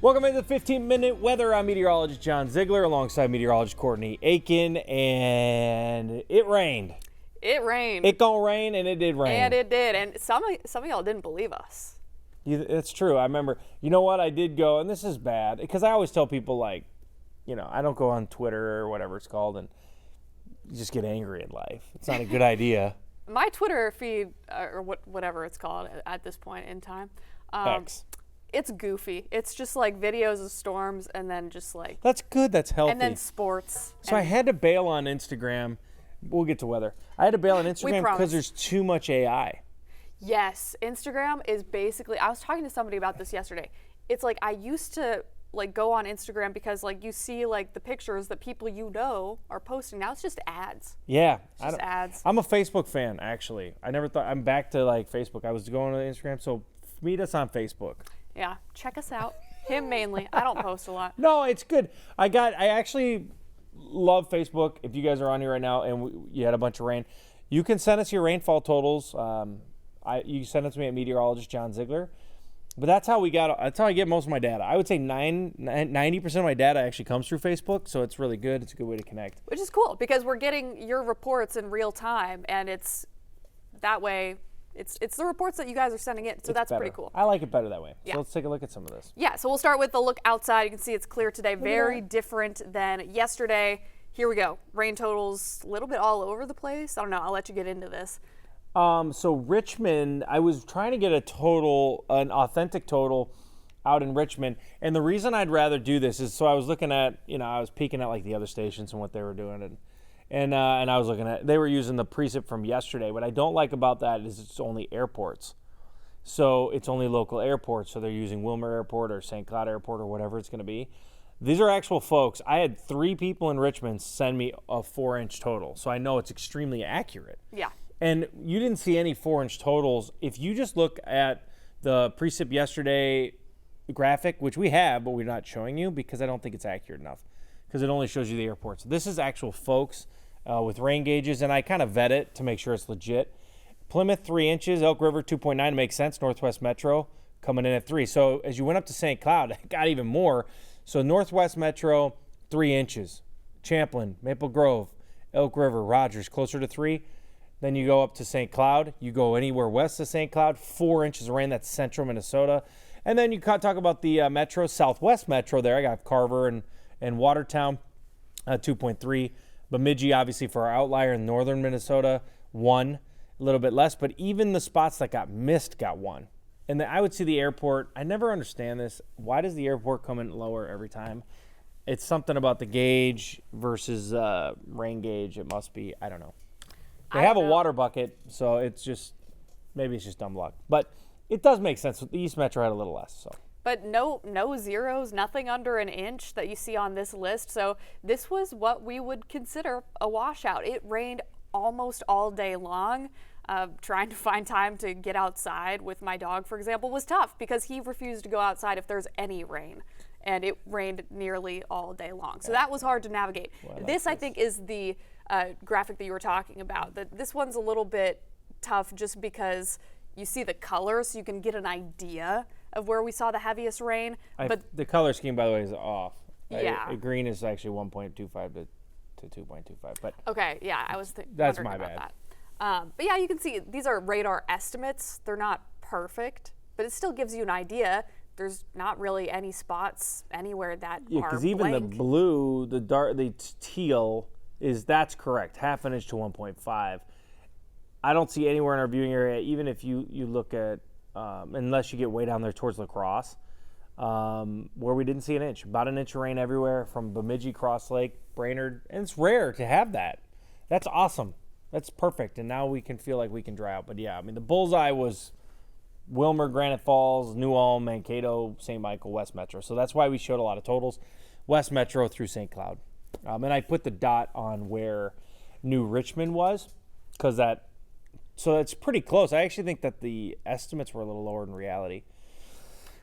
Welcome into the 15-minute weather. I'm meteorologist John Zeigler alongside meteorologist Courtney Aitken, and it rained. It rained. It gonna rain, and it did rain. And it did. And some of y'all didn't believe us. It's true. I remember. You know what? I did go, and this is bad because I always tell people, like, I don't go on Twitter or whatever it's called, and you just get angry at life. It's not a good idea. My Twitter feed, or whatever it's called at this point in time, X. It's goofy. It's just like videos of storms and then just like... That's good. That's healthy. And then sports. So I had to bail on Instagram. We'll get to weather. I had to bail on Instagram because there's too much AI. Yes. Instagram is basically... I was talking to somebody about this yesterday. It's like I used to like go on Instagram because like you see like the pictures that people are posting. Now it's just ads. Yeah. It's just ads. I'm a Facebook fan, actually. I never thought... I'm back to like Facebook. I was going to Instagram, so meet us on Facebook. Yeah, check us out. Him mainly. I don't post a lot. No, it's good. I actually love Facebook. If you guys are on here right now and you had a bunch of rain, you can send us your rainfall totals. You send it to me at meteorologist John Zeigler. But that's how I get most of my data. I would say 90% of my data actually comes through Facebook, so it's really good. It's a good way to connect. Which is cool because we're getting your reports in real time, and it's that way. It's the reports that you guys are sending in, so that's pretty cool. I like it better that way. Yeah. So let's take a look at some of this. Yeah, so we'll start with the look outside. You can see it's clear today. Very different than yesterday. Here we go. Rain totals a little bit all over the place. I don't know. I'll let you get into this. So Richmond, I was trying to get an authentic total out in Richmond. And the reason I'd rather do this is, so I was looking at, I was peeking at like the other stations and what they were doing. And I was looking at, they were using the precip from yesterday. What I don't like about that is it's only airports. So it's only local airports. So they're using Wilmer Airport or St. Cloud Airport or whatever it's going to be. These are actual folks. I had 3 people in Richmond send me a 4-inch total. So I know it's extremely accurate. Yeah. And you didn't see any 4-inch totals. If you just look at the precip yesterday graphic, which we have, but we're not showing you because I don't think it's accurate enough because it only shows you the airports. This is actual folks with rain gauges, and I kind of vet it to make sure it's legit. Plymouth, 3 inches. Elk River, 2.9 makes sense. Northwest Metro coming in at 3. So as you went up to St. Cloud, it got even more. So Northwest Metro, 3 inches. Champlin, Maple Grove, Elk River, Rogers, closer to 3. Then you go up to St. Cloud. You go anywhere west of St. Cloud, 4 inches of rain. That's central Minnesota. And then you talk about the Metro, Southwest Metro there. I got Carver and Watertown, 2.3. Bemidji, obviously, for our outlier in northern Minnesota, 1. A little bit less. But even the spots that got missed got 1. And I would see the airport. I never understand this. Why does the airport come in lower every time? It's something about the gauge versus rain gauge. It must be. I don't know. They have a water bucket, so maybe it's just dumb luck. But it does make sense. The East Metro had a little less. So. But no zeros, nothing under an inch that you see on this list. So this was what we would consider a washout. It rained almost all day long. Trying to find time to get outside with my dog, for example, was tough because he refused to go outside if there's any rain. And it rained nearly all day long. So that was hard to navigate. Well, this, I think, is the graphic that you were talking about. This one's a little bit tough just because you see the color, so you can get an idea of where we saw the heaviest rain. But the color scheme, by the way, is off. Yeah. Green is actually 1.25 to 2.25. But okay, yeah, I was that's my about bad. That. But yeah, you can see these are radar estimates. They're not perfect, but it still gives you an idea. There's not really any spots anywhere that are because even the blue, the teal that's correct. 1/2 inch to 1.5. I don't see anywhere in our viewing area, even if you look at, unless you get way down there towards La Crosse, where we didn't see an inch. About an inch of rain everywhere from Bemidji, Cross Lake, Brainerd, and it's rare to have that. That's awesome. That's perfect, and now we can feel like we can dry out. But yeah, I mean, the bullseye was Wilmer, Granite Falls, New Ulm, Mankato, St. Michael, West Metro. So that's why we showed a lot of totals. West Metro through St. Cloud. And I put the dot on where New Richmond was so that's pretty close. I actually think that the estimates were a little lower in reality.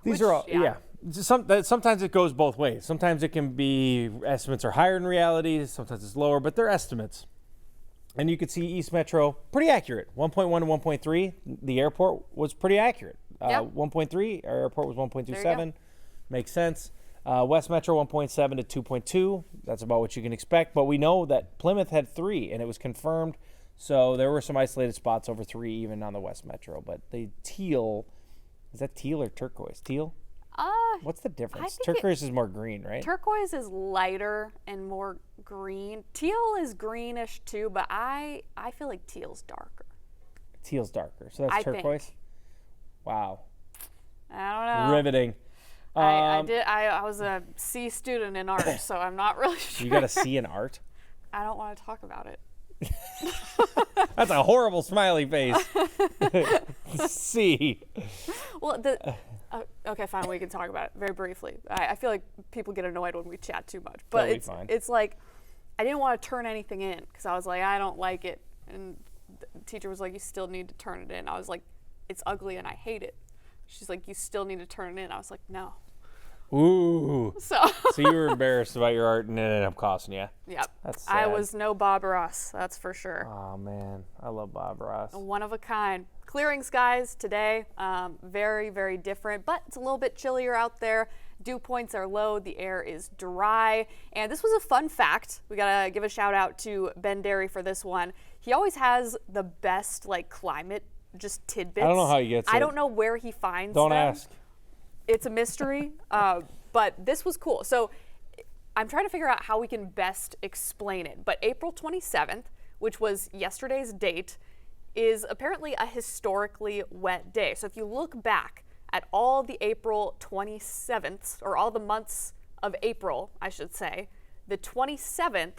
These are all, yeah. Sometimes it goes both ways. Sometimes it can be estimates are higher in reality. Sometimes it's lower, but they're estimates. And you could see East Metro, pretty accurate. 1.1 to 1.3. The airport was pretty accurate. 1.3, our airport was 1.27. Makes sense. West Metro 1.7 to 2.2. That's about what you can expect. But we know that Plymouth had 3, and it was confirmed. So there were some isolated spots over 3 even on the West Metro. But the teal, is that teal or turquoise? Teal? What's the difference? Turquoise is more green, right? Turquoise is lighter and more green. Teal is greenish too, but I feel like teal's darker. Teal's darker. So that's turquoise? Wow. I don't know. Riveting. I was a C student in art, so I'm not really sure. You got a C in art? I don't want to talk about it. That's a horrible smiley face. C. Well, okay, fine. We can talk about it very briefly. I feel like people get annoyed when we chat too much, but it's like I didn't want to turn anything in because I was like, I don't like it, and the teacher was like, you still need to turn it in. I was like, it's ugly and I hate it. She's like, you still need to turn it in. I was like, no. Ooh. So you were embarrassed about your art and it ended up costing you. Yep. That's sad. I was no Bob Ross, that's for sure. Oh, man. I love Bob Ross. One of a kind. Clearing skies today. Very, very different, but it's a little bit chillier out there. Dew points are low. The air is dry. And this was a fun fact. We got to give a shout out to Ben Derry for this one. He always has the best climate just tidbits. I don't know how he gets it. I don't know where he finds them. Don't ask. It's a mystery, but this was cool. So I'm trying to figure out how we can best explain it. But April 27th, which was yesterday's date, is apparently a historically wet day. So if you look back at all the April 27th, or all the months of April, I should say, the 27th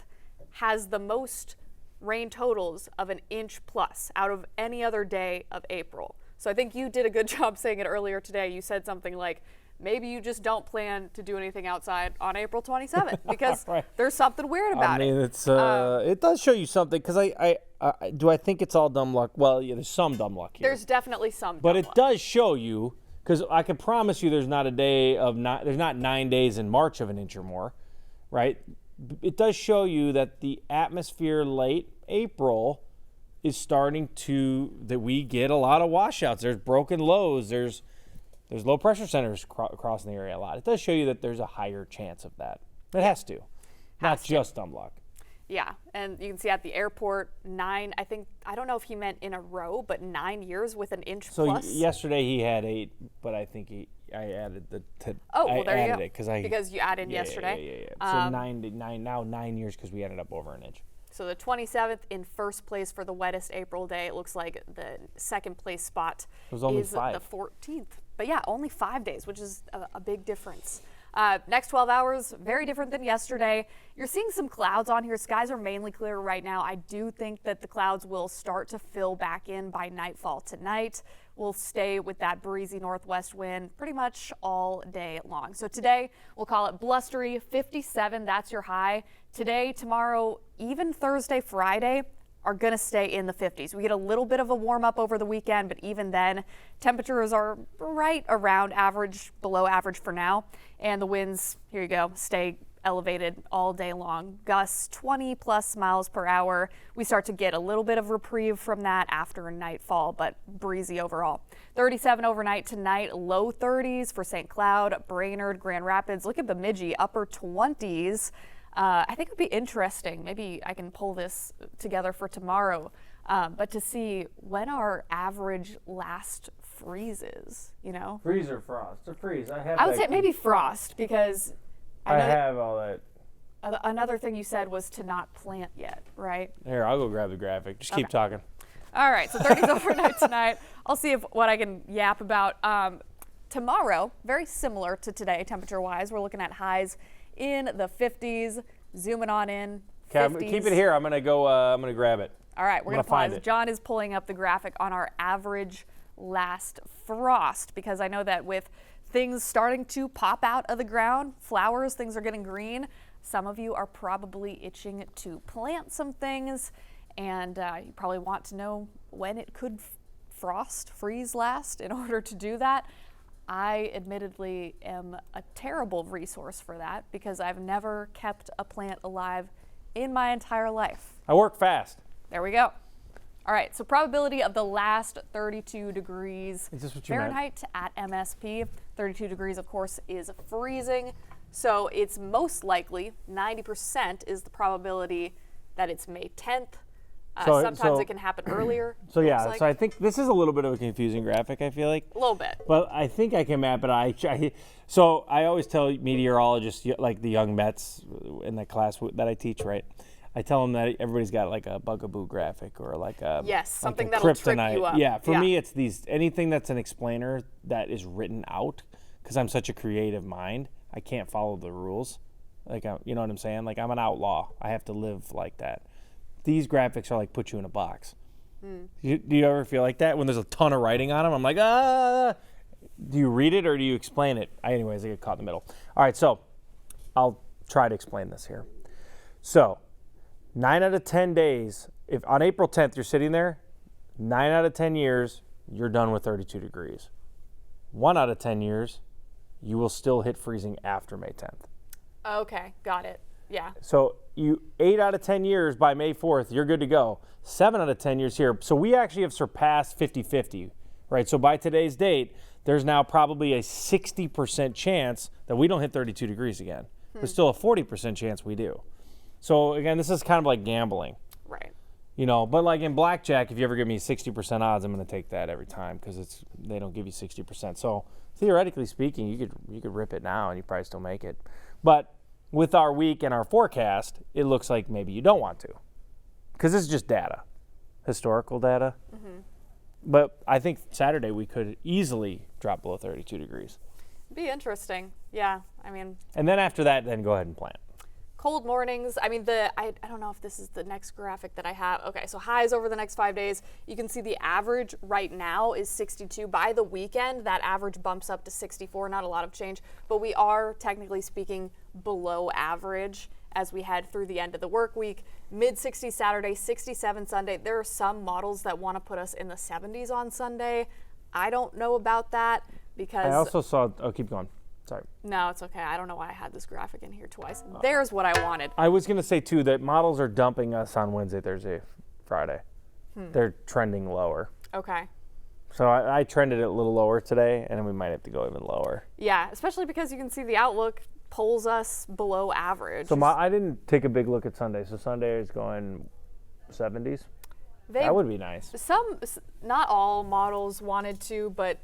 has the most rain totals of an inch plus out of any other day of April. So I think you did a good job saying it earlier today. You said something like, maybe you just don't plan to do anything outside on April 27th because right. There's something weird about it. I mean, it's it does show you something because do I think it's all dumb luck? Well, yeah, there's some dumb luck here. There's definitely some but dumb it luck. does show you, because I can promise you there's not a day of there's not 9 days in March of an inch or more, right? It does show you that the atmosphere late April is starting that we get a lot of washouts. There's broken lows. There's low pressure centers crossing the area a lot. It does show you that there's a higher chance of that. It has to. Not just dumb luck. Yeah, and you can see at the airport, I don't know if he meant in a row, but 9 years with an inch plus. So yesterday he had 8, but I think I added there you go. Because you added yesterday. Yeah. So 9 years because we ended up over an inch. So the 27th in first place for the wettest April day. It looks like the second place spot is the 14th. But yeah, only 5 days, which is a big difference. Next 12 hours, very different than yesterday. You're seeing some clouds on here. Skies are mainly clear right now. I do think that the clouds will start to fill back in by nightfall tonight. We'll stay with that breezy northwest wind pretty much all day long. So today, we'll call it blustery, 57, that's your high. Today, tomorrow, even Thursday, Friday, are going to stay in the 50s. We get a little bit of a warm up over the weekend, but even then, temperatures are right around average, below average for now. And the winds, here you go, stay elevated all day long. Gusts 20 plus miles per hour. We start to get a little bit of reprieve from that after nightfall, but breezy overall. 37 overnight tonight, low 30s for St. Cloud, Brainerd, Grand Rapids. Look at Bemidji, upper 20s. I think it would be interesting. Maybe I can pull this together for tomorrow, but to see when our average last freezes, Freeze or frost? Or freeze. I would say maybe frost because I have all that. Another thing you said was to not plant yet, right? Here, I'll go grab the graphic. Just keep talking. All right, so 30s overnight tonight. I'll see what I can yap about. Tomorrow, very similar to today temperature-wise. We're looking at highs in the 50s, zooming on in. Okay, keep it here. I'm gonna go. I'm gonna grab it. All right, we're gonna find pause. it. John is pulling up the graphic on our average last frost because I know that with things starting to pop out of the ground, flowers, things are getting green. Some of you are probably itching to plant some things, and you probably want to know when it could freeze last in order to do that. I admittedly am a terrible resource for that because I've never kept a plant alive in my entire life. I work fast. There we go. All right, so probability of the last 32 degrees Is this what you meant? Fahrenheit at MSP. 32 degrees, of course, is freezing. So it's most likely, 90% is the probability that it's May 10th. Sometimes it can happen earlier. So yeah, so I think this is a little bit of a confusing graphic, I feel like. A little bit. But I think I can map it. So I always tell meteorologists, like the young Mets in the class that I teach, right? I tell them that everybody's got like a bugaboo graphic or like a something like a that'll trip kryptonite. you up. Yeah, for me it's anything that's an explainer that is written out, because I'm such a creative mind. I can't follow the rules. Like, you know what I'm saying? Like, I'm an outlaw. I have to live like that. These graphics are like put you in a box. Do you ever feel like that when there's a ton of writing on them? I'm like, do you read it or do you explain it? Anyways, I get caught in the middle. All right, so I'll try to explain this here. So 9 out of 10 days, if on April 10th you're sitting there, 9 out of 10 years, you're done with 32 degrees. 1 out of 10 years, you will still hit freezing after May 10th. Okay, got it. Yeah. So 8 out of 10 years by May 4th, you're good to go. 7 out of 10 years here. So we actually have surpassed 50-50, right? So by today's date, there's now probably a 60% chance that we don't hit 32 degrees again. There's still a 40% chance we do. So again, this is kind of like gambling. Right. You know, but like in blackjack, if you ever give me 60% odds, I'm going to take that every time, because they don't give you 60%. So theoretically speaking, you could rip it now and you probably still make it. But with our week and our forecast, it looks like maybe you don't want to, because this is just data, historical data. But I think Saturday we could easily drop below 32 degrees. Be interesting. Yeah, I mean. And then after that, then go ahead and plant. Cold mornings. I mean, I don't know if this is the next graphic that I have. Okay, so highs over the next 5 days. You can see the average right now is 62. By the weekend, that average bumps up to 64. Not a lot of change, but we are technically speaking below average as we head through the end of the work week. Mid-60s Saturday, 67 Sunday. There are some models that want to put us in the 70s on Sunday. I don't know about that, because I also saw, keep going. Sorry. No, it's okay. I don't know why I had this graphic in here twice. There's what I wanted. I was going to say, too, that models are dumping us on Wednesday, Thursday, Friday. They're trending lower. Okay. So I trended it a little lower today, and we might have to go even lower. Yeah, especially because you can see the outlook pulls us below average. So I didn't take a big look at Sunday. So Sunday is going 70s. That would be nice. Not all models wanted to, but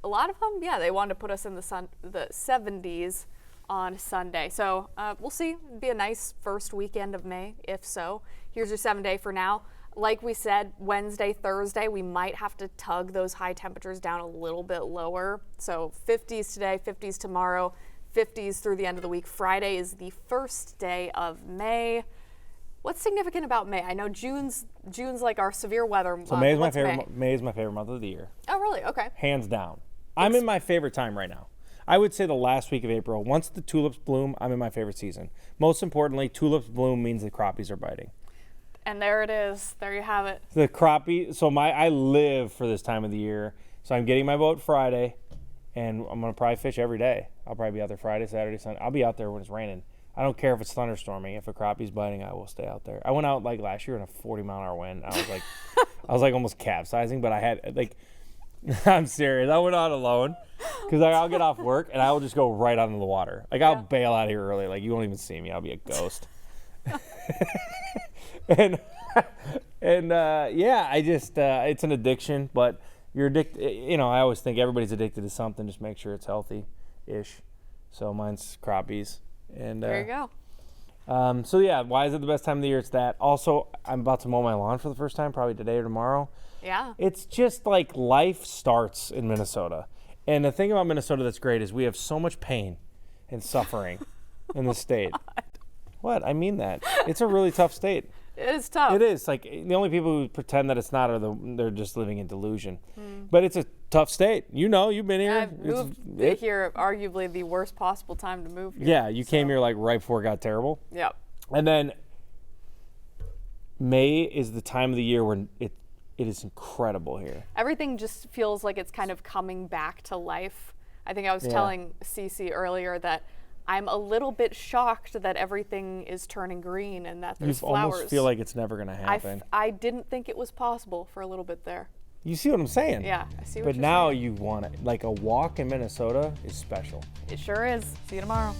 a lot of them, yeah, they wanted to put us in the 70s on Sunday. So we'll see. It'd be a nice first weekend of May, if so. Here's your 7-day for now. Like we said, Wednesday, Thursday, we might have to tug those high temperatures down a little bit lower. So 50s today, 50s tomorrow, 50s through the end of the week. Friday is the first day of May. What's significant about May? I know June's like our severe weather month. So May is my favorite. May is my favorite month of the year. Oh, really? Okay. Hands down. I'm in my favorite time right now. I would say the last week of April. Once the tulips bloom, I'm in my favorite season. Most importantly, tulips bloom means the crappies are biting. And there it is. There you have it. The crappie. So I live for this time of the year. So I'm getting my boat Friday, and I'm gonna probably fish every day. I'll probably be out there Friday, Saturday, Sunday. I'll be out there when it's raining. I don't care if it's thunderstorming. If a crappie's biting, I will stay out there. I went out like last year in a 40-mile-an-hour wind. I was like almost capsizing, but I had like. I'm serious. I went out alone because I'll get off work and I will just go right onto the water. Like I'll bail out of here early. Like you won't even see me. I'll be a ghost. and yeah, I just it's an addiction. But you're addicted. You know, I always think everybody's addicted to something. Just make sure it's healthy-ish. So mine's crappies. And there you go. So yeah, why is it the best time of the year? It's that. Also, I'm about to mow my lawn for the first time, probably today or tomorrow. Yeah. It's just like life starts in Minnesota. And the thing about Minnesota that's great is we have so much pain and suffering in the state. What? I mean that. It's a really tough state. It is tough. It is. Like the only people who pretend that it's not they're just living in delusion. But it's a tough state. You know, you've been here. I've moved here arguably the worst possible time to move here. Yeah, you came here like right before it got terrible. Yep. And then May is the time of the year when it is incredible here. Everything just feels like it's kind of coming back to life. I think I was telling Cece earlier that I'm a little bit shocked that everything is turning green and that there's You flowers. almost feel like it's never going to happen. I didn't think it was possible for a little bit there. You see what I'm saying? Yeah, I see what But you're now saying. you want it. Like a walk in Minnesota is special. It sure is. See you tomorrow.